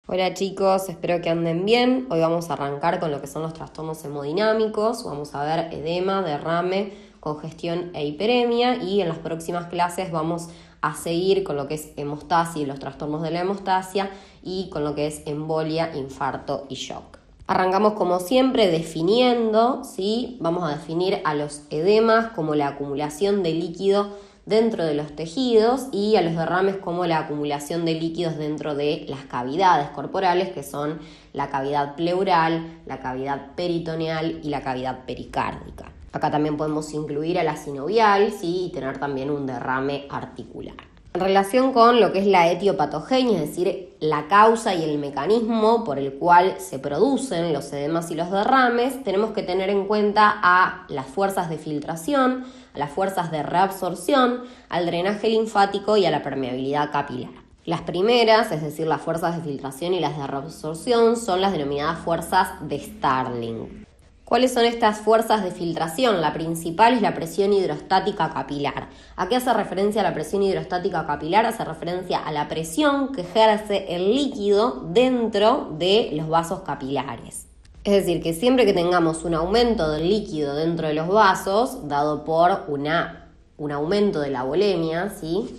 Hola chicos, espero que anden bien. Hoy vamos a arrancar con lo que son los trastornos hemodinámicos. Vamos a ver edema, derrame, congestión e hiperemia, y en las próximas clases vamos a seguir con lo que es hemostasia y los trastornos de la hemostasia y con lo que es embolia, infarto y shock. Arrancamos como siempre definiendo, ¿sí? Vamos a definir a los edemas como la acumulación de líquido dentro de los tejidos y a los derrames como la acumulación de líquidos dentro de las cavidades corporales, que son la cavidad pleural, la cavidad peritoneal y la cavidad pericárdica. Acá también podemos incluir a la sinovial, ¿sí? Y tener también un derrame articular. En relación con lo que es la etiopatogenia, es decir, la causa y el mecanismo por el cual se producen los edemas y los derrames, tenemos que tener en cuenta a las fuerzas de filtración, a las fuerzas de reabsorción, al drenaje linfático y a la permeabilidad capilar. Las primeras, es decir, las fuerzas de filtración y las de reabsorción, son las denominadas fuerzas de Starling. ¿Cuáles son estas fuerzas de filtración? La principal es la presión hidrostática capilar. ¿A qué hace referencia la presión hidrostática capilar? Hace referencia a la presión que ejerce el líquido dentro de los vasos capilares. Es decir, que siempre que tengamos un aumento del líquido dentro de los vasos, dado por un aumento de la volemia, ¿sí?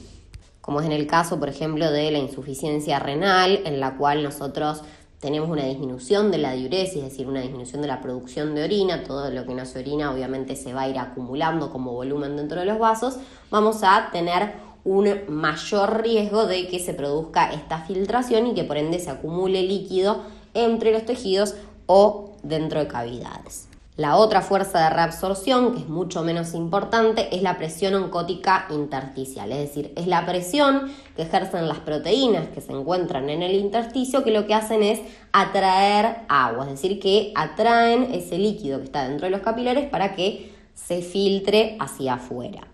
Como es en el caso, por ejemplo, de la insuficiencia renal, en la cual nosotros tenemos una disminución de la diuresis, es decir, una disminución de la producción de orina, todo lo que no se orina obviamente se va a ir acumulando como volumen dentro de los vasos, vamos a tener un mayor riesgo de que se produzca esta filtración y que por ende se acumule líquido entre los tejidos o dentro de cavidades. La otra fuerza de reabsorción, que es mucho menos importante, es la presión oncótica intersticial, es decir, es la presión que ejercen las proteínas que se encuentran en el intersticio, que lo que hacen es atraer agua, es decir, que atraen ese líquido que está dentro de los capilares para que se filtre hacia afuera.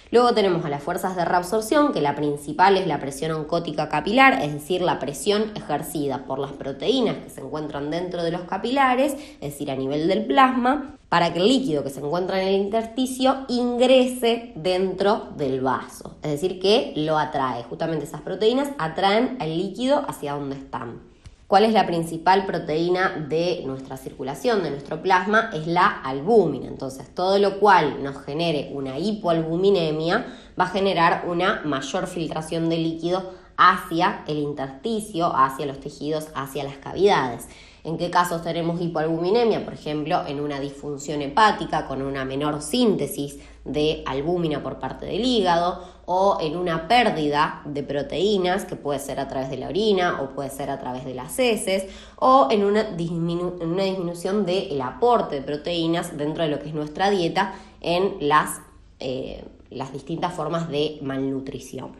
Luego tenemos a las fuerzas de reabsorción, que la principal es la presión oncótica capilar, es decir, la presión ejercida por las proteínas que se encuentran dentro de los capilares, es decir, a nivel del plasma, para que el líquido que se encuentra en el intersticio ingrese dentro del vaso. Es decir, que lo atrae. Justamente esas proteínas atraen el líquido hacia donde están. ¿Cuál es la principal proteína de nuestra circulación, de nuestro plasma? Es la albúmina. Entonces, todo lo cual nos genere una hipoalbuminemia va a generar una mayor filtración de líquido hacia el intersticio, hacia los tejidos, hacia las cavidades. ¿En qué casos tenemos hipoalbuminemia? Por ejemplo, en una disfunción hepática con una menor síntesis de albúmina por parte del hígado, o en una pérdida de proteínas, que puede ser a través de la orina o puede ser a través de las heces, o en una disminución del aporte de proteínas dentro de lo que es nuestra dieta en las distintas formas de malnutrición.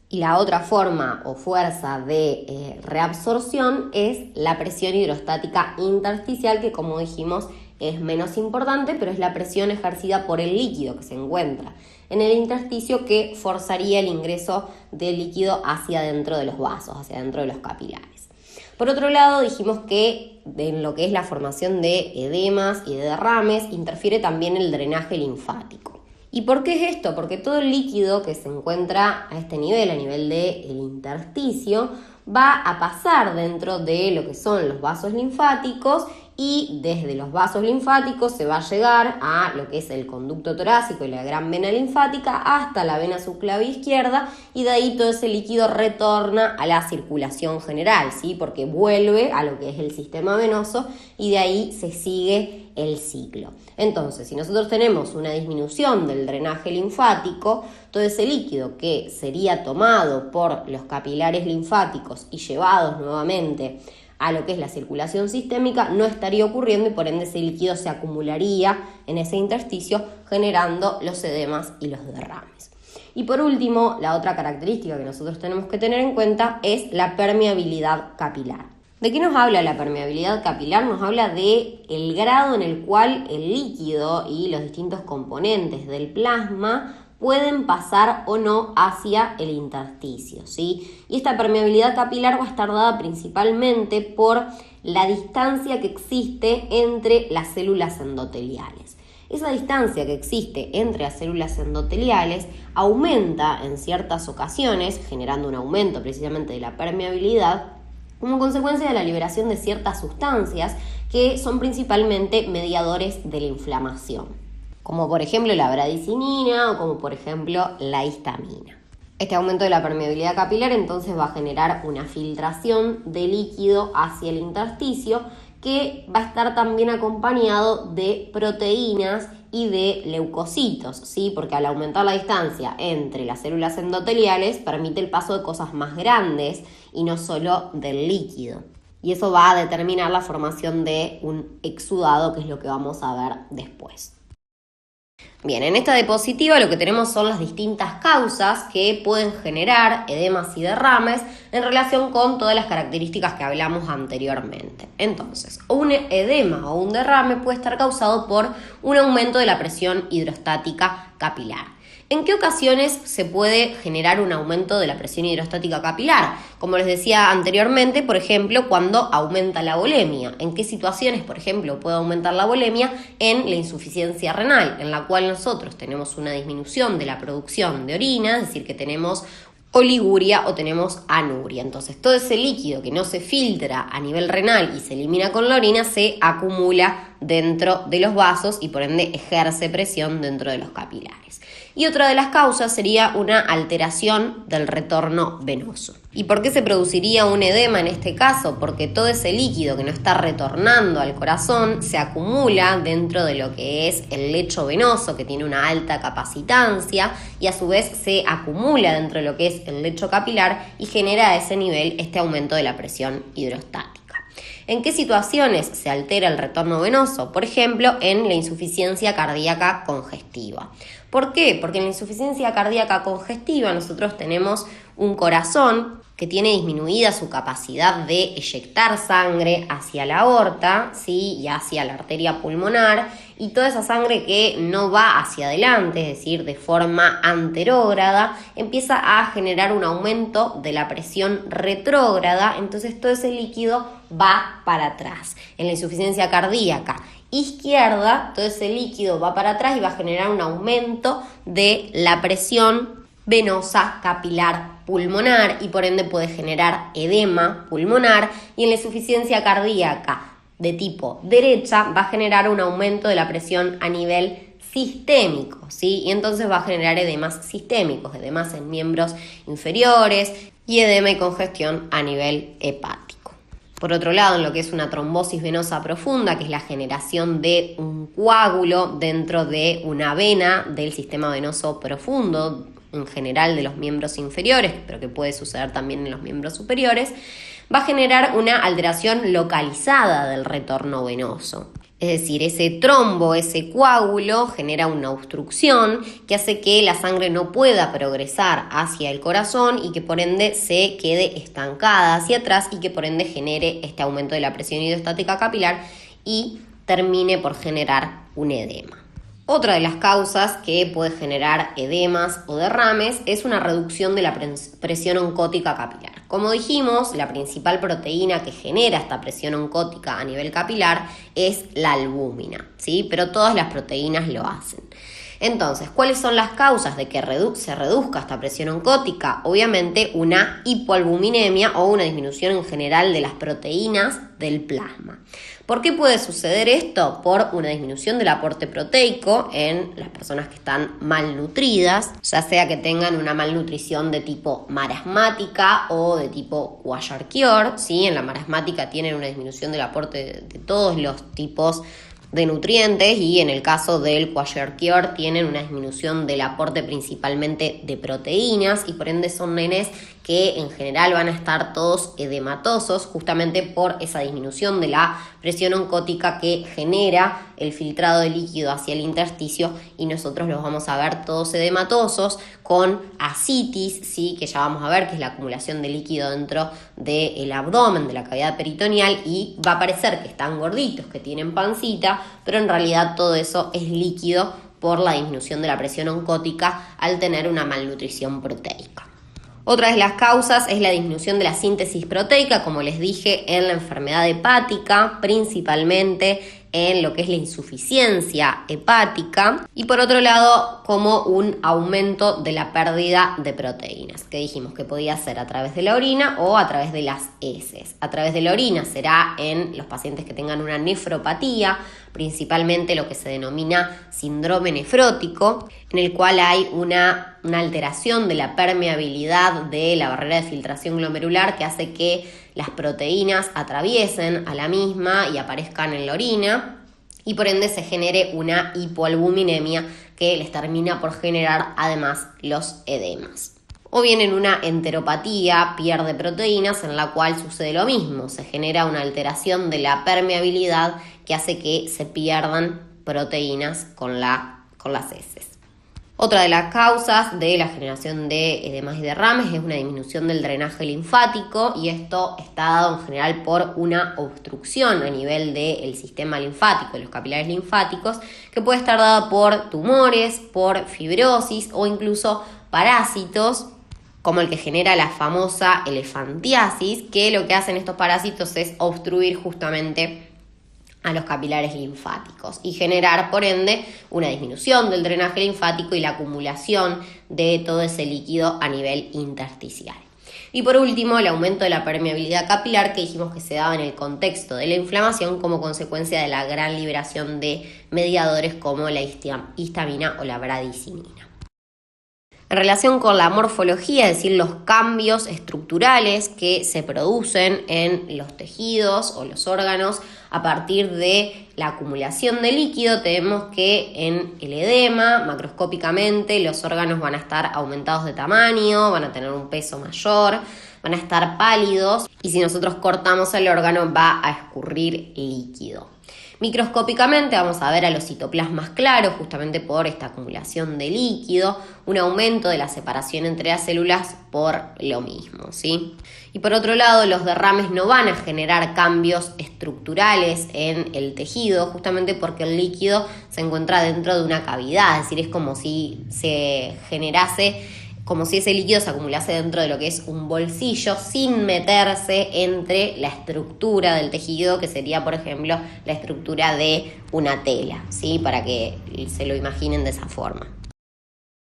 Y la otra forma o fuerza de reabsorción es la presión hidrostática intersticial, que como dijimos es menos importante, pero es la presión ejercida por el líquido que se encuentra en el intersticio, que forzaría el ingreso del líquido hacia dentro de los vasos, hacia dentro de los capilares. Por otro lado, dijimos que en lo que es la formación de edemas y de derrames interfiere también el drenaje linfático. ¿Y por qué es esto? Porque todo el líquido que se encuentra a este nivel, a nivel del intersticio, va a pasar dentro de lo que son los vasos linfáticos, y desde los vasos linfáticos se va a llegar a lo que es el conducto torácico y la gran vena linfática hasta la vena subclavia izquierda, y de ahí todo ese líquido retorna a la circulación general, ¿sí? Porque vuelve a lo que es el sistema venoso y de ahí se sigue el ciclo. Entonces, si nosotros tenemos una disminución del drenaje linfático, todo ese líquido que sería tomado por los capilares linfáticos y llevados nuevamente a lo que es la circulación sistémica no estaría ocurriendo, y por ende ese líquido se acumularía en ese intersticio generando los edemas y los derrames. Y por último, la otra característica que nosotros tenemos que tener en cuenta es la permeabilidad capilar. ¿De qué nos habla la permeabilidad capilar? Nos habla de el grado en el cual el líquido y los distintos componentes del plasma pueden pasar o no hacia el intersticio, ¿sí? Y esta permeabilidad capilar va a estar dada principalmente por la distancia que existe entre las células endoteliales. Esa distancia que existe entre las células endoteliales aumenta en ciertas ocasiones, generando un aumento precisamente de la permeabilidad, como consecuencia de la liberación de ciertas sustancias que son principalmente mediadores de la inflamación, como por ejemplo la bradicinina o como por ejemplo la histamina. Este aumento de la permeabilidad capilar entonces va a generar una filtración de líquido hacia el intersticio que va a estar también acompañado de proteínas y de leucocitos, ¿sí? Porque al aumentar la distancia entre las células endoteliales permite el paso de cosas más grandes y no solo del líquido. Y eso va a determinar la formación de un exudado, que es lo que vamos a ver después. Bien, en esta diapositiva lo que tenemos son las distintas causas que pueden generar edemas y derrames en relación con todas las características que hablamos anteriormente. Entonces, un edema o un derrame puede estar causado por un aumento de la presión hidrostática capilar. ¿En qué ocasiones se puede generar un aumento de la presión hidrostática capilar? Como les decía anteriormente, por ejemplo, cuando aumenta la volemia. ¿En qué situaciones, por ejemplo, puede aumentar la volemia? En la insuficiencia renal, en la cual nosotros tenemos una disminución de la producción de orina, es decir, que tenemos oliguria o tenemos anuria. Entonces, todo ese líquido que no se filtra a nivel renal y se elimina con la orina se acumula dentro de los vasos y por ende ejerce presión dentro de los capilares. Y otra de las causas sería una alteración del retorno venoso. ¿Y por qué se produciría un edema en este caso? Porque todo ese líquido que no está retornando al corazón se acumula dentro de lo que es el lecho venoso, que tiene una alta capacitancia, y a su vez se acumula dentro de lo que es el lecho capilar y genera a ese nivel este aumento de la presión hidrostática. ¿En qué situaciones se altera el retorno venoso? Por ejemplo, en la insuficiencia cardíaca congestiva. ¿Por qué? Porque en la insuficiencia cardíaca congestiva nosotros tenemos un corazón que tiene disminuida su capacidad de eyectar sangre hacia la aorta, ¿sí? Y hacia la arteria pulmonar, y toda esa sangre que no va hacia adelante, es decir, de forma anterógrada, empieza a generar un aumento de la presión retrógrada, entonces todo ese líquido va para atrás. En la insuficiencia cardíaca izquierda, todo ese líquido va para atrás y va a generar un aumento de la presión venosa capilar pulmonar y por ende puede generar edema pulmonar, y en la insuficiencia cardíaca de tipo derecha va a generar un aumento de la presión a nivel sistémico, ¿sí? Y entonces va a generar edemas sistémicos, edemas en miembros inferiores y edema y congestión a nivel hepático. Por otro lado, en lo que es una trombosis venosa profunda, que es la generación de un coágulo dentro de una vena del sistema venoso profundo, en general de los miembros inferiores, pero que puede suceder también en los miembros superiores, va a generar una alteración localizada del retorno venoso. Es decir, ese trombo, ese coágulo genera una obstrucción que hace que la sangre no pueda progresar hacia el corazón y que por ende se quede estancada hacia atrás y que por ende genere este aumento de la presión hidrostática capilar y termine por generar un edema. Otra de las causas que puede generar edemas o derrames es una reducción de la presión oncótica capilar. Como dijimos, la principal proteína que genera esta presión oncótica a nivel capilar es la albúmina, ¿sí? Pero todas las proteínas lo hacen. Entonces, ¿cuáles son las causas de que se reduzca esta presión oncótica? Obviamente una hipoalbuminemia o una disminución en general de las proteínas del plasma. ¿Por qué puede suceder esto? Por una disminución del aporte proteico en las personas que están malnutridas, ya sea que tengan una malnutrición de tipo marasmática o de tipo Kwashiorkor, ¿sí? En la marasmática tienen una disminución del aporte de todos los tipos de nutrientes y en el caso del Kwashiorkor tienen una disminución del aporte principalmente de proteínas y por ende son nenes que en general van a estar todos edematosos justamente por esa disminución de la presión oncótica que genera el filtrado de líquido hacia el intersticio y nosotros los vamos a ver todos edematosos con ascitis, ¿sí? Que ya vamos a ver que es la acumulación de líquido dentro del abdomen, de la cavidad peritoneal y va a parecer que están gorditos, que tienen pancita, pero en realidad todo eso es líquido por la disminución de la presión oncótica al tener una malnutrición proteica. Otra de las causas es la disminución de la síntesis proteica, como les dije, en la enfermedad hepática, principalmente en lo que es la insuficiencia hepática y por otro lado como un aumento de la pérdida de proteínas, que dijimos que podía ser a través de la orina o a través de las heces. A través de la orina será en los pacientes que tengan una nefropatía, principalmente lo que se denomina síndrome nefrótico, en el cual hay una alteración de la permeabilidad de la barrera de filtración glomerular que hace que las proteínas atraviesen a la misma y aparezcan en la orina y por ende se genere una hipoalbuminemia que les termina por generar además los edemas. O bien en una enteropatía pierde proteínas en la cual sucede lo mismo, se genera una alteración de la permeabilidad que hace que se pierdan proteínas con las heces. Otra de las causas de la generación de edemas y derrames es una disminución del drenaje linfático y esto está dado en general por una obstrucción a nivel del sistema linfático, de los capilares linfáticos, que puede estar dada por tumores, por fibrosis o incluso parásitos, como el que genera la famosa elefantiasis, que lo que hacen estos parásitos es obstruir justamente a los capilares linfáticos y generar, por ende, una disminución del drenaje linfático y la acumulación de todo ese líquido a nivel intersticial. Y por último, el aumento de la permeabilidad capilar que dijimos que se daba en el contexto de la inflamación como consecuencia de la gran liberación de mediadores como la histamina o la bradicinina. En relación con la morfología, es decir, los cambios estructurales que se producen en los tejidos o los órganos a partir de la acumulación de líquido, tenemos que en el edema, macroscópicamente, los órganos van a estar aumentados de tamaño, van a tener un peso mayor, van a estar pálidos y si nosotros cortamos el órgano va a escurrir líquido. Microscópicamente vamos a ver a los citoplasmas claros, justamente por esta acumulación de líquido, un aumento de la separación entre las células por lo mismo, ¿sí? Y por otro lado, los derrames no van a generar cambios estructurales en el tejido, justamente porque el líquido se encuentra dentro de una cavidad, es decir, es como si se generase, como si ese líquido se acumulase dentro de lo que es un bolsillo sin meterse entre la estructura del tejido, que sería, por ejemplo, la estructura de una tela, ¿sí? Para que se lo imaginen de esa forma.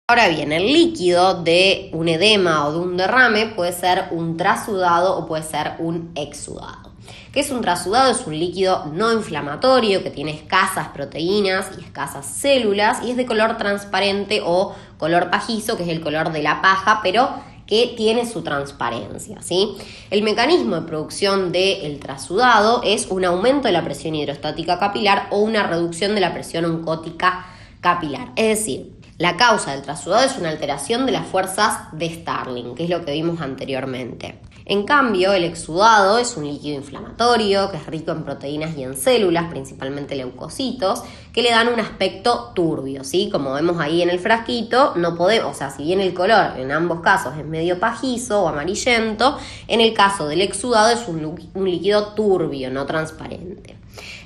Ahora bien, el líquido de un edema o de un derrame puede ser un trasudado o puede ser un exudado. ¿Qué es un trasudado? Es un líquido no inflamatorio que tiene escasas proteínas y escasas células y es de color transparente o color pajizo, que es el color de la paja, pero que tiene su transparencia, ¿sí? El mecanismo de producción del trasudado es un aumento de la presión hidrostática capilar o una reducción de la presión oncótica capilar. Es decir, la causa del trasudado es una alteración de las fuerzas de Starling, que es lo que vimos anteriormente. En cambio, el exudado es un líquido inflamatorio que es rico en proteínas y en células, principalmente leucocitos, que le dan un aspecto turbio, ¿sí? Como vemos ahí en el frasquito, no podemos, o sea, si bien el color en ambos casos es medio pajizo o amarillento, en el caso del exudado es un líquido turbio, no transparente.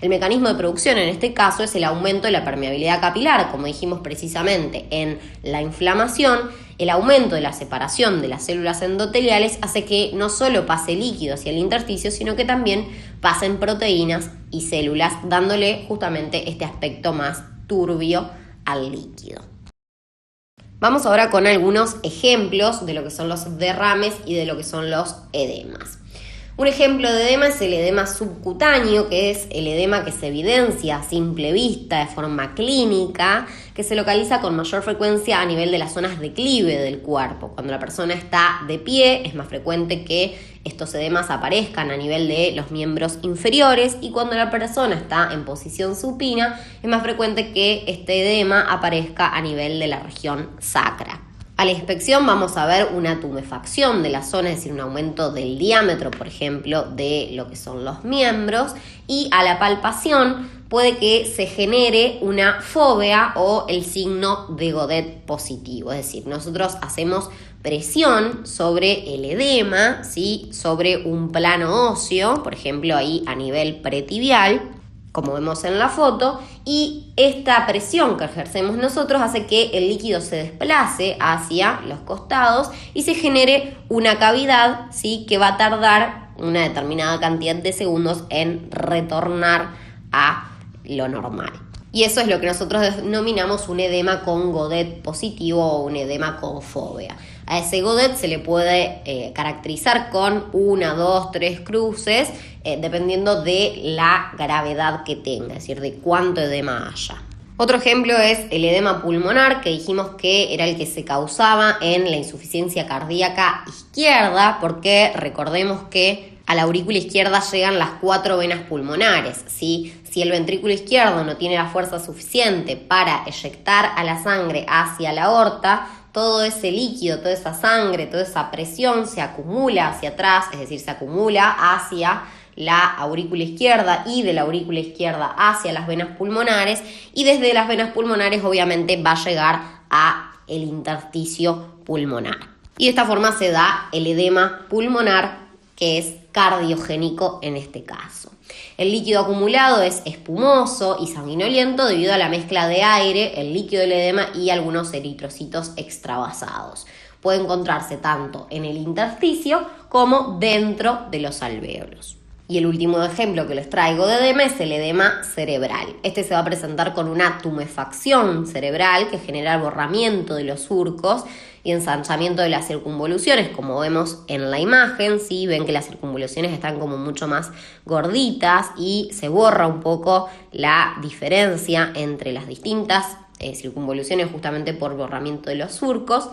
El mecanismo de producción en este caso es el aumento de la permeabilidad capilar, como dijimos precisamente en la inflamación. El aumento de la separación de las células endoteliales hace que no solo pase líquido hacia el intersticio, sino que también pasen proteínas y células, dándole justamente este aspecto más turbio al líquido. Vamos ahora con algunos ejemplos de lo que son los derrames y de lo que son los edemas. Un ejemplo de edema es el edema subcutáneo, que es el edema que se evidencia a simple vista de forma clínica, que se localiza con mayor frecuencia a nivel de las zonas declive del cuerpo. Cuando la persona está de pie es más frecuente que estos edemas aparezcan a nivel de los miembros inferiores y cuando la persona está en posición supina es más frecuente que este edema aparezca a nivel de la región sacra. A la inspección vamos a ver una tumefacción de la zona, es decir, un aumento del diámetro, por ejemplo, de lo que son los miembros, y a la palpación puede que se genere una fóvea o el signo de Godet positivo, es decir, nosotros hacemos presión sobre el edema, ¿sí? Sobre un plano óseo, por ejemplo, ahí a nivel pretibial, como vemos en la foto, y esta presión que ejercemos nosotros hace que el líquido se desplace hacia los costados y se genere una cavidad, ¿sí? Que va a tardar una determinada cantidad de segundos en retornar a lo normal. Y eso es lo que nosotros denominamos un edema con Godet positivo o un edema con fóvea. A ese Godet se le puede caracterizar con 1, 2, 3 cruces, dependiendo de la gravedad que tenga, es decir, de cuánto edema haya. Otro ejemplo es el edema pulmonar, que dijimos que era el que se causaba en la insuficiencia cardíaca izquierda, porque recordemos que a la aurícula izquierda llegan las 4 venas pulmonares, ¿sí? Si el ventrículo izquierdo no tiene la fuerza suficiente para eyectar a la sangre hacia la aorta, todo ese líquido, toda esa sangre, toda esa presión se acumula hacia atrás, es decir, se acumula hacia la aurícula izquierda y de la aurícula izquierda hacia las venas pulmonares, y desde las venas pulmonares obviamente va a llegar a el intersticio pulmonar. Y de esta forma se da el edema pulmonar, que es cardiogénico en este caso. El líquido acumulado es espumoso y sanguinolento debido a la mezcla de aire, el líquido del edema y algunos eritrocitos extravasados. Puede encontrarse tanto en el intersticio como dentro de los alvéolos. Y el último ejemplo que les traigo de edema es el edema cerebral. Este se va a presentar con una tumefacción cerebral que genera el borramiento de los surcos y ensanchamiento de las circunvoluciones, como vemos en la imagen, ¿sí? Ven que las circunvoluciones están como mucho más gorditas y se borra un poco la diferencia entre las distintas circunvoluciones justamente por borramiento de los surcos,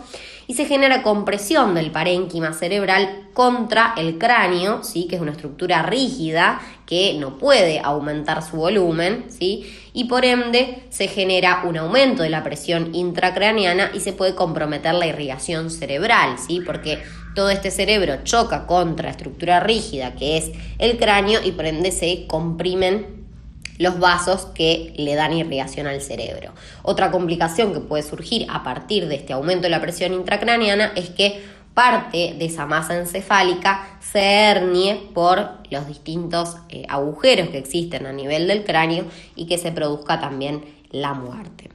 y se genera compresión del parénquima cerebral contra el cráneo, ¿sí? Que es una estructura rígida que no puede aumentar su volumen, ¿sí? Y por ende se genera un aumento de la presión intracraneana y se puede comprometer la irrigación cerebral, ¿sí? Porque todo este cerebro choca contra la estructura rígida que es el cráneo y por ende se comprimen los vasos que le dan irrigación al cerebro. Otra complicación que puede surgir a partir de este aumento de la presión intracraneana es que parte de esa masa encefálica se hernie por los distintos agujeros que existen a nivel del cráneo y que se produzca también la muerte.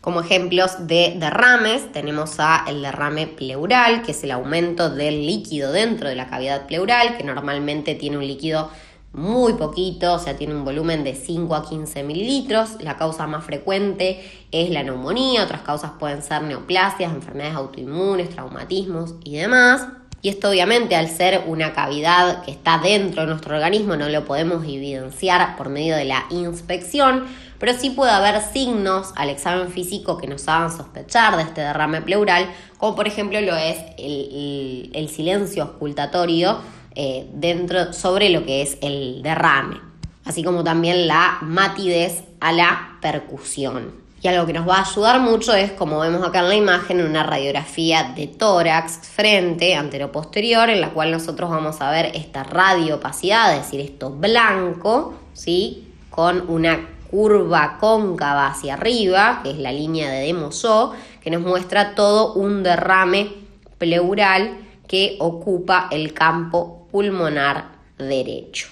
Como ejemplos de derrames tenemos el derrame pleural, que es el aumento del líquido dentro de la cavidad pleural, que normalmente tiene un líquido muy poquito, o sea, tiene un volumen de 5 a 15 mililitros. La causa más frecuente es la neumonía, otras causas pueden ser neoplasias, enfermedades autoinmunes, traumatismos y demás. Y esto obviamente al ser una cavidad que está dentro de nuestro organismo no lo podemos evidenciar por medio de la inspección, pero sí puede haber signos al examen físico que nos hagan sospechar de este derrame pleural, como por ejemplo lo es el silencio auscultatorio sobre lo que es el derrame, así como también la matidez a la percusión. Y algo que nos va a ayudar mucho es, como vemos acá en la imagen, una radiografía de tórax, frente, anteroposterior, en la cual nosotros vamos a ver esta radiopacidad, es decir, esto blanco, ¿sí? Con una curva cóncava hacia arriba, que es la línea de Demoisseau, que nos muestra todo un derrame pleural que ocupa el campo pulmonar derecho.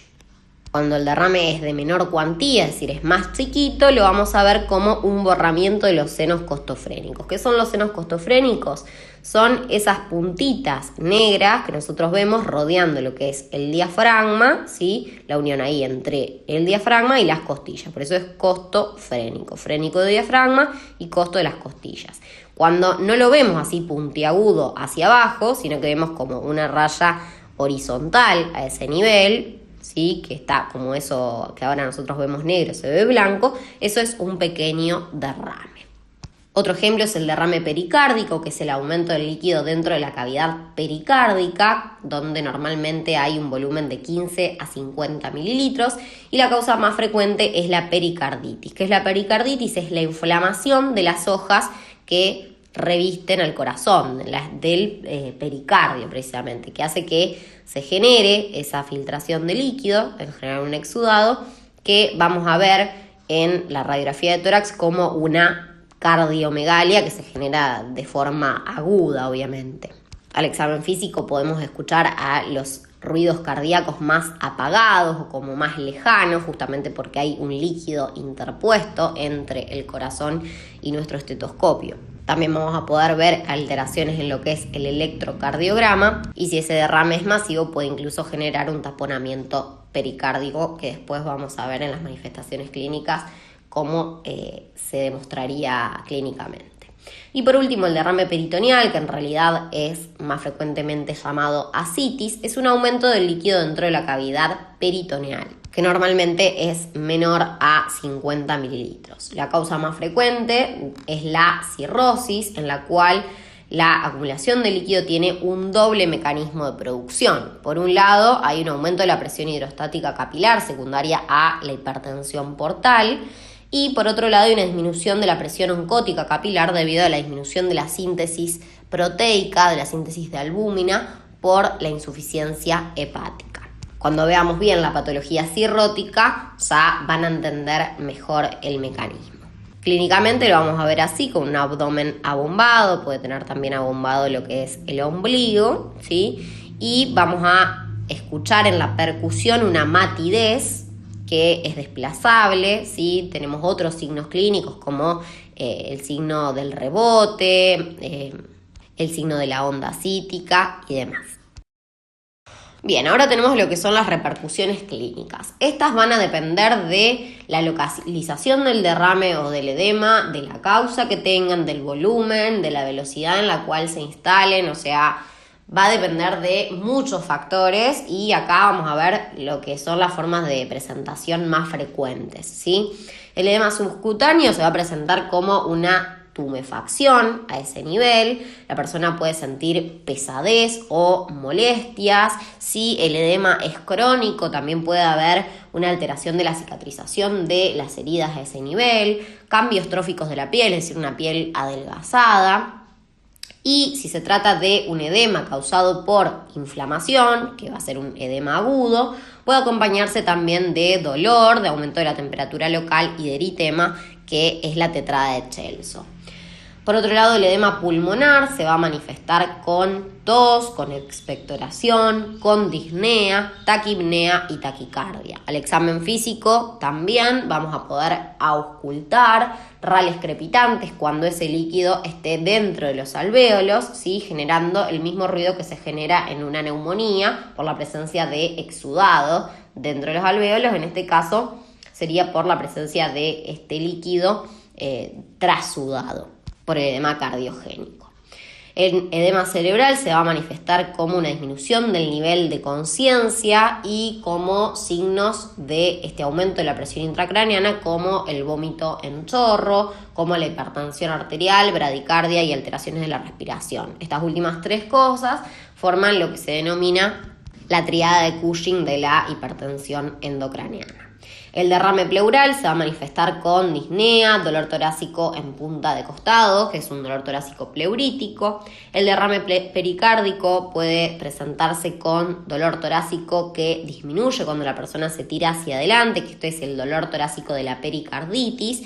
Cuando el derrame es de menor cuantía, es decir, es más chiquito, lo vamos a ver como un borramiento de los senos costofrénicos. ¿Qué son los senos costofrénicos? Son esas puntitas negras que nosotros vemos rodeando lo que es el diafragma, ¿sí? La unión ahí entre el diafragma y las costillas. Por eso es costofrénico, frénico de diafragma y costo de las costillas. Cuando no lo vemos así puntiagudo hacia abajo, sino que vemos como una raya horizontal a ese nivel, ¿sí? Que está como eso que ahora nosotros vemos negro, se ve blanco, eso es un pequeño derrame. Otro ejemplo es el derrame pericárdico, que es el aumento del líquido dentro de la cavidad pericárdica, donde normalmente hay un volumen de 15 a 50 mililitros, y la causa más frecuente es la pericarditis. ¿Qué es la pericarditis? Es la inflamación de las hojas que revisten al corazón, del pericardio precisamente, que hace que se genere esa filtración de líquido, en general un exudado, que vamos a ver en la radiografía de tórax como una cardiomegalia que se genera de forma aguda, obviamente. Al examen físico podemos escuchar a los ruidos cardíacos más apagados o como más lejanos, justamente porque hay un líquido interpuesto entre el corazón y nuestro estetoscopio. También vamos a poder ver alteraciones en lo que es el electrocardiograma y si ese derrame es masivo puede incluso generar un taponamiento pericárdico que después vamos a ver en las manifestaciones clínicas cómo se demostraría clínicamente. Y por último, el derrame peritoneal, que en realidad es más frecuentemente llamado ascitis, es un aumento del líquido dentro de la cavidad peritoneal, que normalmente es menor a 50 mililitros. La causa más frecuente es la cirrosis, en la cual la acumulación de líquido tiene un doble mecanismo de producción. Por un lado, hay un aumento de la presión hidrostática capilar secundaria a la hipertensión portal, y por otro lado hay una disminución de la presión oncótica capilar debido a la disminución de la síntesis proteica, de la síntesis de albúmina por la insuficiencia hepática. Cuando veamos bien la patología cirrótica ya van a entender mejor el mecanismo. Clínicamente lo vamos a ver así, con un abdomen abombado, puede tener también abombado lo que es el ombligo, ¿sí? Y vamos a escuchar en la percusión una matidez que es desplazable, ¿sí? Tenemos otros signos clínicos como el signo del rebote, el signo de la onda cítica y demás. Bien, ahora tenemos lo que son las repercusiones clínicas. Estas van a depender de la localización del derrame o del edema, de la causa que tengan, del volumen, de la velocidad en la cual se instalen, o sea, va a depender de muchos factores y acá vamos a ver lo que son las formas de presentación más frecuentes, ¿sí? El edema subcutáneo se va a presentar como una tumefacción a ese nivel, la persona puede sentir pesadez o molestias. Si el edema es crónico, también puede haber una alteración de la cicatrización de las heridas a ese nivel, cambios tróficos de la piel, es decir, una piel adelgazada. Y si se trata de un edema causado por inflamación, que va a ser un edema agudo, puede acompañarse también de dolor, de aumento de la temperatura local y de eritema, que es la tetrada de Celso. Por otro lado, el edema pulmonar se va a manifestar con tos, con expectoración, con disnea, taquipnea y taquicardia. Al examen físico también vamos a poder auscultar rales crepitantes cuando ese líquido esté dentro de los alvéolos, ¿sí? Generando el mismo ruido que se genera en una neumonía por la presencia de exudado dentro de los alvéolos. En este caso sería por la presencia de este líquido trasudado por el edema cardiogénico. El edema cerebral se va a manifestar como una disminución del nivel de conciencia y como signos de este aumento de la presión intracraneana, como el vómito en chorro, como la hipertensión arterial, bradicardia y alteraciones de la respiración. Estas últimas tres cosas forman lo que se denomina la tríada de Cushing de la hipertensión endocraneana. El derrame pleural se va a manifestar con disnea, dolor torácico en punta de costado, que es un dolor torácico pleurítico. El derrame pericárdico puede presentarse con dolor torácico que disminuye cuando la persona se tira hacia adelante, que esto es el dolor torácico de la pericarditis.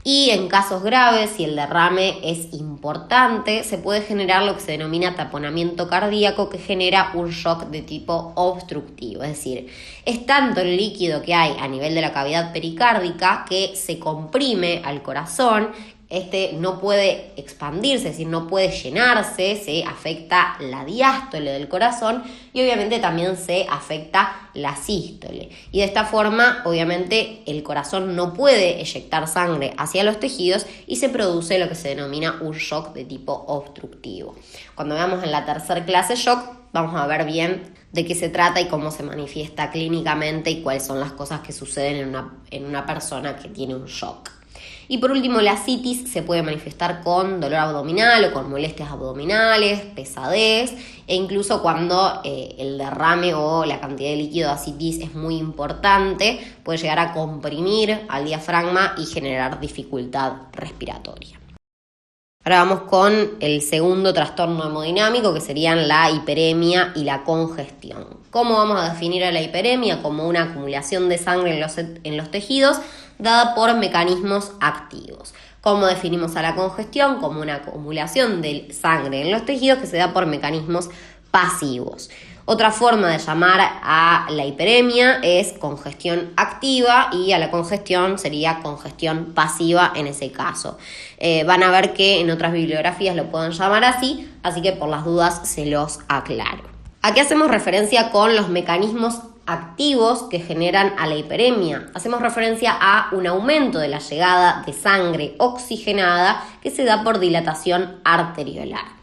Y en casos graves, si el derrame es importante, se puede generar lo que se denomina taponamiento cardíaco, que genera un shock de tipo obstructivo. Es decir, es tanto el líquido que hay a nivel de la cavidad pericárdica que se comprime al corazón. Este no puede expandirse, es decir, no puede llenarse, se afecta la diástole del corazón y obviamente también se afecta la sístole. Y de esta forma, obviamente, el corazón no puede eyectar sangre hacia los tejidos y se produce lo que se denomina un shock de tipo obstructivo. Cuando veamos en la tercera clase shock, vamos a ver bien de qué se trata y cómo se manifiesta clínicamente y cuáles son las cosas que suceden en una persona que tiene un shock. Y por último, la ascitis se puede manifestar con dolor abdominal o con molestias abdominales, pesadez, e incluso cuando el derrame o la cantidad de líquido de ascitis es muy importante, puede llegar a comprimir al diafragma y generar dificultad respiratoria. Ahora vamos con el segundo trastorno hemodinámico, que serían la hiperemia y la congestión. ¿Cómo vamos a definir a la hiperemia? Como una acumulación de sangre en los tejidos dada por mecanismos activos. ¿Cómo definimos a la congestión? Como una acumulación de sangre en los tejidos que se da por mecanismos pasivos. Otra forma de llamar a la hiperemia es congestión activa y a la congestión sería congestión pasiva en ese caso. Van a ver que en otras bibliografías lo pueden llamar así que por las dudas se los aclaro. Aquí hacemos referencia con los mecanismos activos que generan a la hiperemia. Hacemos referencia a un aumento de la llegada de sangre oxigenada que se da por dilatación arteriolar.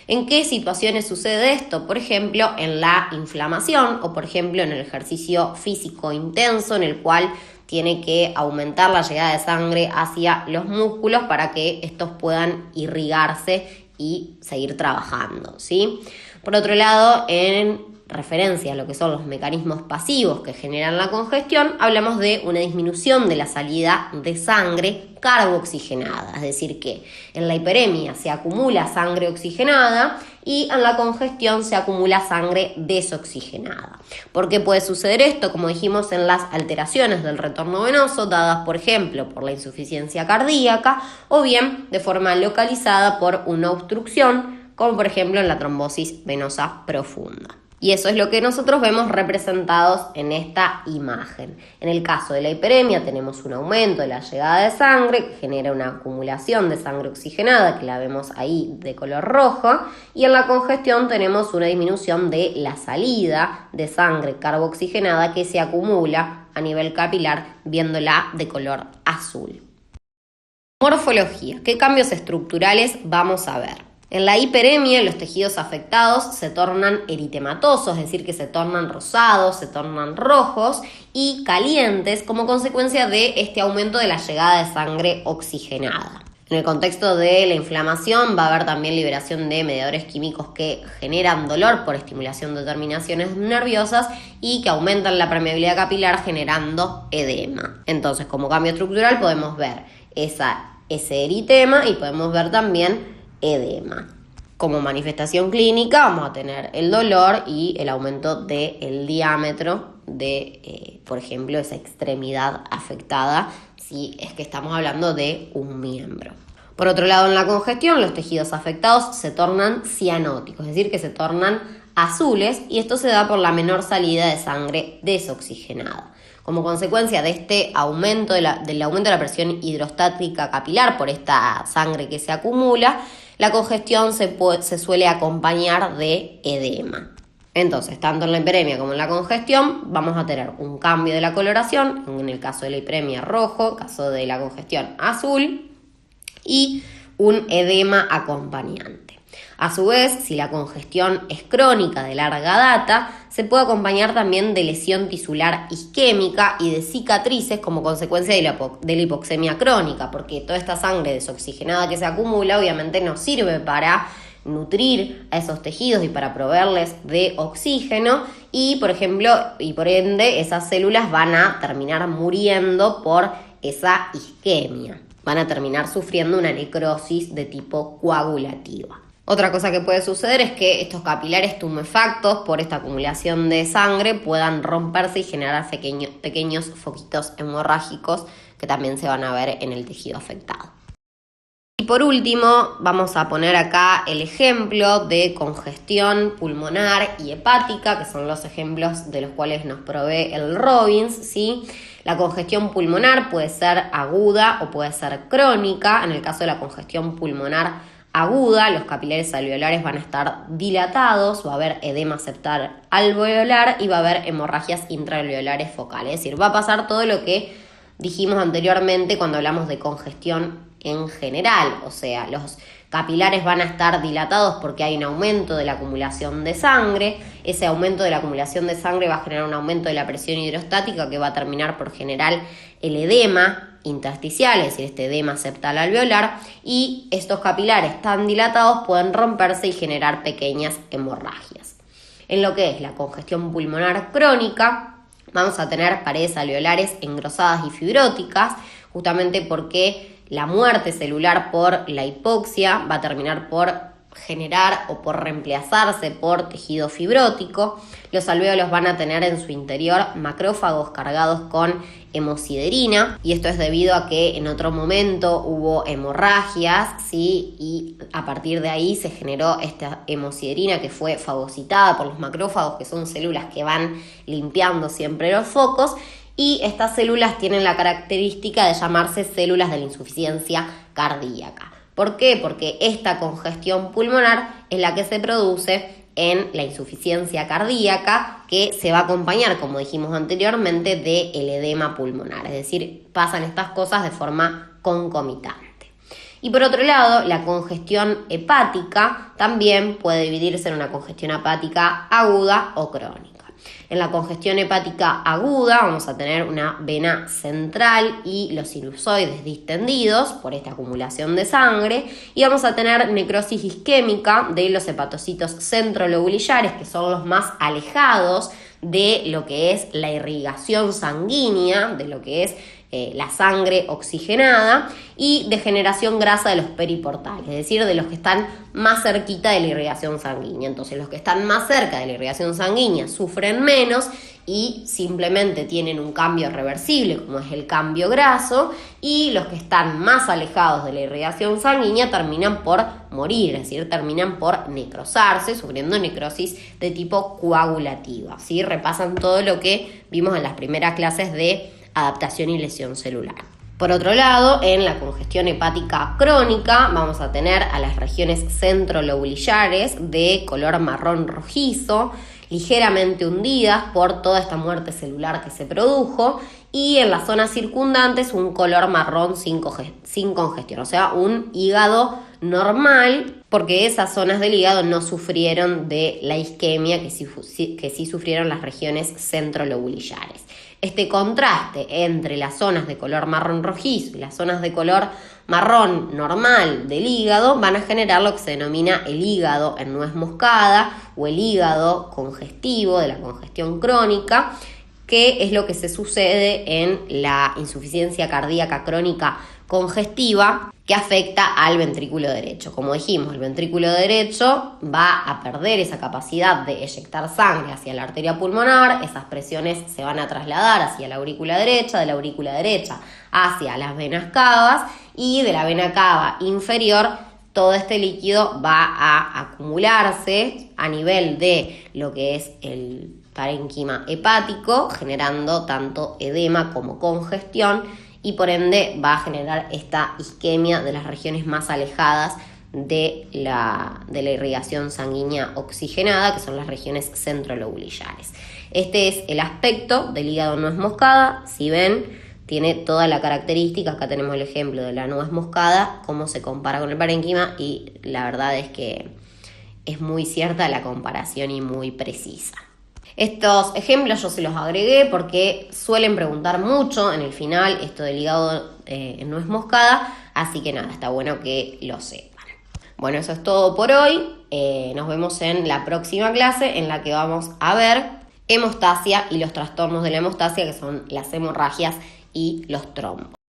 ¿En qué situaciones sucede esto? Por ejemplo, en la inflamación o por ejemplo en el ejercicio físico intenso en el cual tiene que aumentar la llegada de sangre hacia los músculos para que estos puedan irrigarse y seguir trabajando, ¿sí? Por otro lado, en referencia a lo que son los mecanismos pasivos que generan la congestión, hablamos de una disminución de la salida de sangre carboxigenada, es decir que en la hiperemia se acumula sangre oxigenada y en la congestión se acumula sangre desoxigenada. ¿Por qué puede suceder esto? Como dijimos, en las alteraciones del retorno venoso dadas, por ejemplo, por la insuficiencia cardíaca o bien de forma localizada por una obstrucción, como por ejemplo en la trombosis venosa profunda. Y eso es lo que nosotros vemos representados en esta imagen. En el caso de la hiperemia tenemos un aumento de la llegada de sangre que genera una acumulación de sangre oxigenada que la vemos ahí de color rojo, y en la congestión tenemos una disminución de la salida de sangre carboxigenada que se acumula a nivel capilar viéndola de color azul. Morfología. ¿Qué cambios estructurales vamos a ver? En la hiperemia, los tejidos afectados se tornan eritematosos, es decir, que se tornan rosados, se tornan rojos y calientes como consecuencia de este aumento de la llegada de sangre oxigenada. En el contexto de la inflamación va a haber también liberación de mediadores químicos que generan dolor por estimulación de terminaciones nerviosas y que aumentan la permeabilidad capilar generando edema. Entonces, como cambio estructural podemos ver ese eritema y podemos ver también edema. Como manifestación clínica vamos a tener el dolor y el aumento del diámetro de, por ejemplo, esa extremidad afectada, si es que estamos hablando de un miembro. Por otro lado, en la congestión, los tejidos afectados se tornan cianóticos, es decir, que se tornan azules, y esto se da por la menor salida de sangre desoxigenada. Como consecuencia de este aumento del aumento de la presión hidrostática capilar por esta sangre que se acumula, la congestión se suele acompañar de edema. Entonces, tanto en la hiperemia como en la congestión vamos a tener un cambio de la coloración, en el caso de la hiperemia rojo, en el caso de la congestión azul, y un edema acompañante. A su vez, si la congestión es crónica de larga data, se puede acompañar también de lesión tisular isquémica y de cicatrices como consecuencia de la hipoxemia crónica, porque toda esta sangre desoxigenada que se acumula obviamente nos sirve para nutrir a esos tejidos y para proveerles de oxígeno y, por ejemplo, y por ende esas células van a terminar muriendo por esa isquemia, van a terminar sufriendo una necrosis de tipo coagulativa. Otra cosa que puede suceder es que estos capilares tumefactos por esta acumulación de sangre puedan romperse y generar pequeños foquitos hemorrágicos que también se van a ver en el tejido afectado. Y por último, vamos a poner acá el ejemplo de congestión pulmonar y hepática, que son los ejemplos de los cuales nos provee el Robbins, ¿sí? La congestión pulmonar puede ser aguda o puede ser crónica. En el caso de la congestión pulmonar aguda, los capilares alveolares van a estar dilatados, va a haber edema septal alveolar y va a haber hemorragias intraalveolares focales. Es decir, va a pasar todo lo que dijimos anteriormente cuando hablamos de congestión en general, o sea, los capilares van a estar dilatados porque hay un aumento de la acumulación de sangre. Ese aumento de la acumulación de sangre va a generar un aumento de la presión hidrostática que va a terminar por generar el edema intersticial, es decir, este edema septal alveolar, y estos capilares tan dilatados pueden romperse y generar pequeñas hemorragias. En lo que es la congestión pulmonar crónica, vamos a tener paredes alveolares engrosadas y fibróticas, justamente porque la muerte celular por la hipoxia va a terminar por generar o por reemplazarse por tejido fibrótico. Los alvéolos van a tener en su interior macrófagos cargados con hemosiderina, y esto es debido a que en otro momento hubo hemorragias, ¿sí? Y a partir de ahí se generó esta hemosiderina que fue fagocitada por los macrófagos, que son células que van limpiando siempre los focos, y estas células tienen la característica de llamarse células de la insuficiencia cardíaca. ¿Por qué? Porque esta congestión pulmonar es la que se produce en la insuficiencia cardíaca, que se va a acompañar, como dijimos anteriormente, del edema pulmonar. Es decir, pasan estas cosas de forma concomitante. Y por otro lado, la congestión hepática también puede dividirse en una congestión hepática aguda o crónica. En la congestión hepática aguda vamos a tener una vena central y los sinusoides distendidos por esta acumulación de sangre, y vamos a tener necrosis isquémica de los hepatocitos centrolobulillares, que son los más alejados de lo que es la irrigación sanguínea, de lo que es la sangre oxigenada, y de generación grasa de los periportales, es decir, de los que están más cerquita de la irrigación sanguínea. Entonces, los que están más cerca de la irrigación sanguínea sufren menos y simplemente tienen un cambio reversible, como es el cambio graso, y los que están más alejados de la irrigación sanguínea terminan por morir, es decir, terminan por necrosarse, sufriendo necrosis de tipo coagulativa, ¿sí? Repasan todo lo que vimos en las primeras clases de adaptación y lesión celular. Por otro lado, en la congestión hepática crónica vamos a tener a las regiones centrolobulillares de color marrón rojizo, ligeramente hundidas por toda esta muerte celular que se produjo, y en las zonas circundantes un color marrón sin congestión, o sea, un hígado normal, porque esas zonas del hígado no sufrieron de la isquemia que sí sufrieron las regiones centrolobulillares. Este contraste entre las zonas de color marrón rojizo y las zonas de color marrón normal del hígado van a generar lo que se denomina el hígado en nuez moscada o el hígado congestivo de la congestión crónica, que es lo que se sucede en la insuficiencia cardíaca crónica congestiva que afecta al ventrículo derecho. Como dijimos, el ventrículo derecho va a perder esa capacidad de eyectar sangre hacia la arteria pulmonar, esas presiones se van a trasladar hacia la aurícula derecha, de la aurícula derecha hacia las venas cavas, y de la vena cava inferior todo este líquido va a acumularse a nivel de lo que es el parénquima hepático, generando tanto edema como congestión, y por ende va a generar esta isquemia de las regiones más alejadas de la irrigación sanguínea oxigenada, que son las regiones centrolobulillares. Este es el aspecto del hígado nuez moscada. Si ven, tiene toda la característica. Acá tenemos el ejemplo de la nuez moscada, cómo se compara con el parénquima, y la verdad es que es muy cierta la comparación y muy precisa. Estos ejemplos yo se los agregué porque suelen preguntar mucho en el final esto del hígado en nuez moscada, así que nada, está bueno que lo sepan. Bueno, eso es todo por hoy. Nos vemos en la próxima clase, en la que vamos a ver hemostasia y los trastornos de la hemostasia, que son las hemorragias y los trombos.